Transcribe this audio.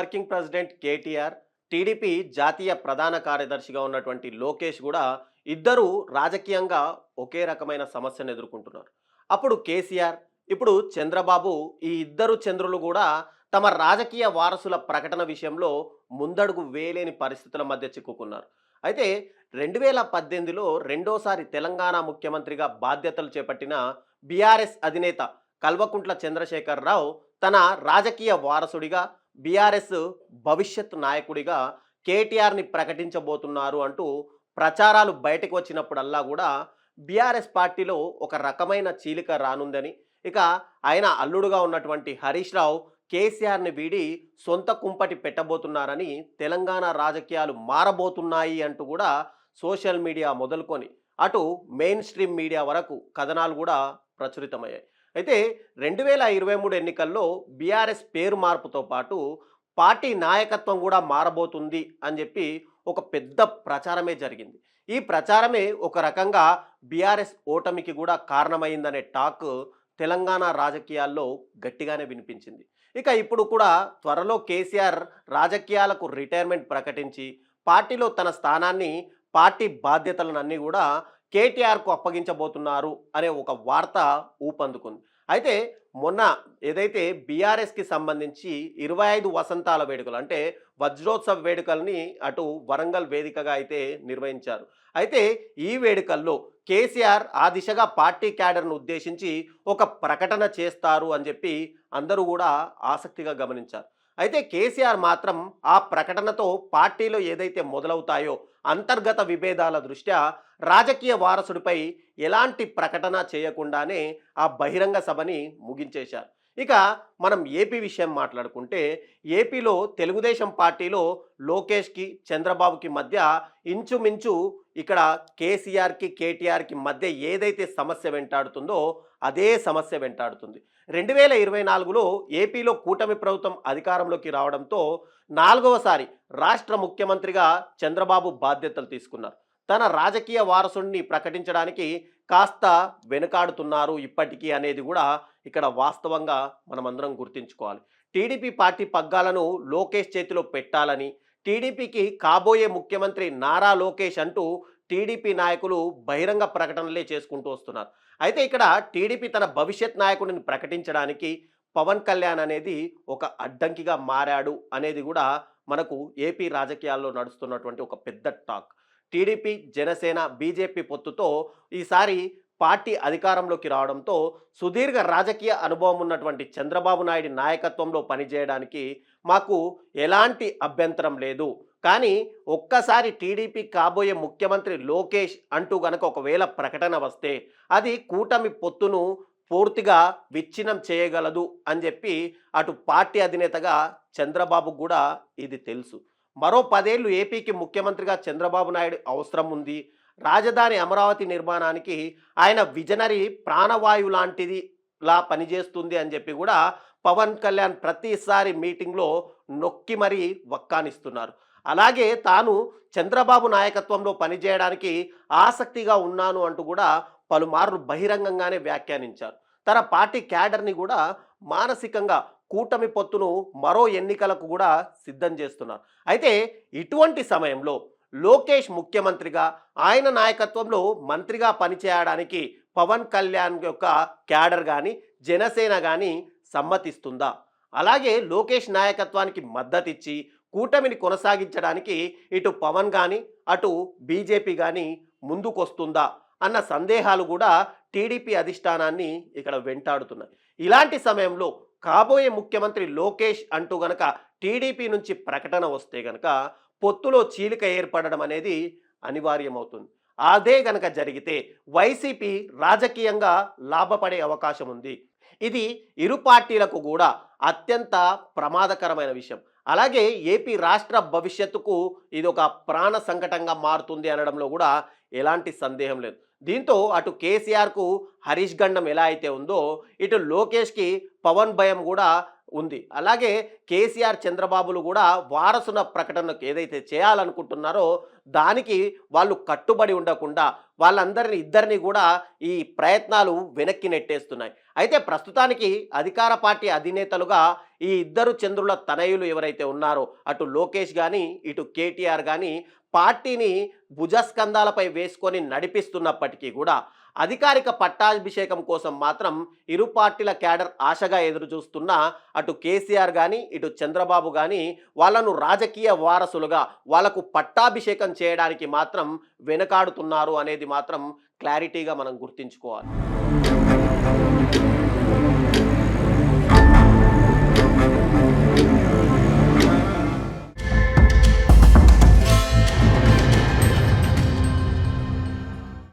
Working president KTR, TDP జాతీయ ప్రధాన కార్యదర్శిగా ఉన్నటువంటి లోకేష్ కూడా ఇద్దరు రాజకీయంగా ఒకే రకమైన సమస్యను ఎదుర్కొంటున్నారు. అప్పుడు కేసీఆర్, ఇప్పుడు చంద్రబాబు, ఈ ఇద్దరు చంద్రులు కూడా తమ రాజకీయ వారసుల ప్రకటన విషయంలో ముందడుగు వేయలేని పరిస్థితుల మధ్య చిక్కుకున్నారు. అయితే 2018లో రెండోసారి తెలంగాణ ముఖ్యమంత్రిగా బాధ్యతలు చేపట్టిన బీఆర్ఎస్ అధినేత కల్వకుంట్ల చంద్రశేఖరరావు తన రాజకీయ వారసుడిగా, బీఆర్ఎస్ భవిష్యత్ నాయకుడిగా కేటీఆర్ని ప్రకటించబోతున్నారు అంటూ ప్రచారాలు బయటకు వచ్చినప్పుడల్లా కూడా బీఆర్ఎస్ పార్టీలో ఒక రకమైన చీలిక రానుందని, ఇక ఆయన అల్లుడుగా ఉన్నటువంటి హరీష్ రావు కేసీఆర్ని వీడి సొంత కుంపటి పెట్టబోతున్నారని, తెలంగాణ రాజకీయాలు మారబోతున్నాయి అంటూ కూడా సోషల్ మీడియా మొదలుకొని అటు మెయిన్ స్ట్రీమ్ మీడియా వరకు కథనాలు కూడా ప్రచురితమయ్యాయి. అయితే 2023 ఎన్నికల్లో బీఆర్ఎస్ పేరు మార్పుతో పాటు పార్టీ నాయకత్వం కూడా మారబోతుంది అని చెప్పి ఒక పెద్ద ప్రచారమే జరిగింది. ఈ ప్రచారమే ఒక రకంగా బీఆర్ఎస్ ఓటమికి కూడా కారణమైందనే టాక్ తెలంగాణ రాజకీయాల్లో గట్టిగానే వినిపించింది. ఇక ఇప్పుడు కూడా త్వరలో కేసీఆర్ రాజకీయాలకు రిటైర్మెంట్ ప్రకటించి పార్టీలో తన స్థానాన్ని, పార్టీ బాధ్యతలనన్నీ కూడా కేటీఆర్కు అప్పగించబోతున్నారు అనే ఒక వార్త ఊపందుకుంది. అయితే మొన్న ఏదైతే బీఆర్ఎస్కి సంబంధించి 25 వసంతాల వేడుకలు అంటే వజ్రోత్సవ వేడుకల్ని అటు వరంగల్ వేదికగా అయితే నిర్వహించారు. అయితే ఈ వేడుకల్లో కేసీఆర్ ఆ దిశగా పార్టీ క్యాడర్ను ఉద్దేశించి ఒక ప్రకటన చేస్తారు అని చెప్పి అందరూ కూడా ఆసక్తిగా గమనించారు. అయితే కేసీఆర్ మాత్రం ఆ ప్రకటనతో పార్టీలో ఏదైతే మొదలవుతాయో అంతర్గత విభేదాల దృష్ట్యా రాజకీయ వారసుడిపై ఎలాంటి ప్రకటన చేయకుండానే ఆ బహిరంగ సభని ముగించేశారు. ఇక మనం ఏపీ విషయం మాట్లాడుకుంటే, ఏపీలో తెలుగుదేశం పార్టీలో లోకేష్కి, చంద్రబాబుకి మధ్య ఇంచుమించు ఇక్కడ కేసీఆర్కి, కేటీఆర్కి మధ్య ఏదైతే సమస్య వెంటాడుతుందో అదే సమస్య వెంటాడుతుంది. 2024లో ఏపీలో కూటమి ప్రభుత్వం అధికారంలోకి రావడంతో 4వసారి రాష్ట్ర ముఖ్యమంత్రిగా చంద్రబాబు బాధ్యతలు తీసుకున్నారు. తన రాజకీయ వారసుడిని ప్రకటించడానికి కాస్త వెనుకాడుతున్నారు ఇప్పటికీ అనేది కూడా ఇక్కడ వాస్తవంగా మనమందరం గుర్తుంచుకోవాలి. టీడీపీ పార్టీ పగ్గాలను లోకేష్ చేతిలో పెట్టాలని, టీడీపీకి కాబోయే ముఖ్యమంత్రి నారా లోకేష్ అంటూ టీడీపీ నాయకులు బహిరంగ ప్రకటనలే చేసుకుంటూ వస్తున్నారు. అయితే ఇక్కడ టీడీపీ తన భవిష్యత్ నాయకుడిని ప్రకటించడానికి పవన్ కళ్యాణ్ అనేది ఒక అడ్డంకిగా మారాడు అనేది కూడా మనకు ఏపీ రాజకీయాల్లో నడుస్తున్నటువంటి ఒక పెద్ద టాక్. టీడీపీ, జనసేన, బీజేపీ పొత్తుతో ఈసారి పార్టీ అధికారంలోకి రావడంతో సుదీర్ఘ రాజకీయ అనుభవం ఉన్నటువంటి చంద్రబాబు నాయుడు నాయకత్వంలో పనిచేయడానికి మాకు ఎలాంటి అభ్యంతరం లేదు. కానీ ఒక్కసారి టీడీపీ కాబోయే ముఖ్యమంత్రి లోకేష్ అంటూ గనక ఒకవేళ ప్రకటన వస్తే అది కూటమి పొత్తును పూర్తిగా విచ్ఛిన్నం చేయగలదు అని చెప్పి అటు పార్టీ అధినేతగా చంద్రబాబు కూడా ఇది తెలుసు. మరో 10 ఏళ్ళు ఏపీకి ముఖ్యమంత్రిగా చంద్రబాబు నాయుడు అవసరం ఉంది. రాజధాని అమరావతి నిర్మాణానికి ఆయన విజనరీ ప్రాణవాయువు లాంటిదిలా పనిచేస్తుంది అని చెప్పి కూడా పవన్ కళ్యాణ్ ప్రతిసారి మీటింగ్లో నొక్కి మరీ వక్కానిస్తున్నారు. అలాగే తాను చంద్రబాబు నాయకత్వంలో పనిచేయడానికి ఆసక్తిగా ఉన్నాను అంటూ కూడా పలుమార్లు బహిరంగంగానే వ్యాఖ్యానించారు. తన పార్టీ క్యాడర్ని కూడా మానసికంగా కూటమి పొత్తును మరో ఎన్నికలకు కూడా సిద్ధం చేస్తున్నారు. అయితే ఇటువంటి సమయంలో లోకేష్ ముఖ్యమంత్రిగా, ఆయన నాయకత్వంలో మంత్రిగా పనిచేయడానికి పవన్ కళ్యాణ్ యొక్క క్యాడర్ కానీ, జనసేన కానీ సమ్మతిస్తుందా? అలాగే లోకేష్ నాయకత్వానికి మద్దతిచ్చి కూటమిని కొనసాగించడానికి ఇటు పవన్ కానీ, అటు బీజేపీ కానీ ముందుకొస్తుందా అన్న సందేహాలు కూడా టీడీపీ అధిష్టానాన్ని ఇక్కడ వెంటాడుతున్నాయి. ఇలాంటి సమయంలో కాబోయే ముఖ్యమంత్రి లోకేష్ అంటూ గనక టీడీపీ నుంచి ప్రకటన వస్తే గనక పొత్తులో చీలిక ఏర్పడడం అనేది అనివార్యమవుతుంది. అదే గనక జరిగితే వైసీపీ రాజకీయంగా లాభపడే అవకాశం ఉంది. ఇది ఇరు పార్టీలకు కూడా అత్యంత ప్రమాదకరమైన విషయం. అలాగే ఏపీ రాష్ట్ర భవిష్యత్తుకు ఇది ఒక ప్రాణ సంకటంగా మారుతుంది అనడంలో కూడా ఎలాంటి సందేహం లేదు. దీంతో అటు కేసీఆర్కు హరీష్ గండం ఎలా అయితే ఉందో, ఇటు లోకేష్కి పవన్ భయం కూడా ఉంది. అలాగే కేసీఆర్, చంద్రబాబులు కూడా వారసుల ప్రకటనకు ఏదైతే చేయాలనుకుంటున్నారో దానికి వాళ్ళు కట్టుబడి ఉండకుండా ఇద్దరిని కూడా ఈ ప్రయత్నాలు వెనక్కి నెట్టేస్తున్నాయి. అయితే ప్రస్తుతానికి అధికార పార్టీ అధినేతలుగా ఈ ఇద్దరు చంద్రుల తనయులు ఎవరైతే ఉన్నారో అటు లోకేష్ గాని, ఇటు కేటీఆర్ గాని పార్టీని భుజస్కంధాలపై వేసుకొని నడిపిస్తున్నప్పటికీ కూడా అధికారిక పట్టాభిషేకం కోసం మాత్రం ఇరు పార్టీల క్యాడర్ ఆశగా ఎదురు చూస్తున్న అటు కేసీఆర్ కానీ ఇటు చంద్రబాబు కానీ వాళ్ళను రాజకీయ వారసులుగా వాళ్ళకు పట్టాభిషేకం చేయడానికి మాత్రం వెనకాడుతున్నారు అనేది మాత్రం క్లారిటీగా మనం గుర్తించుకోవాలి.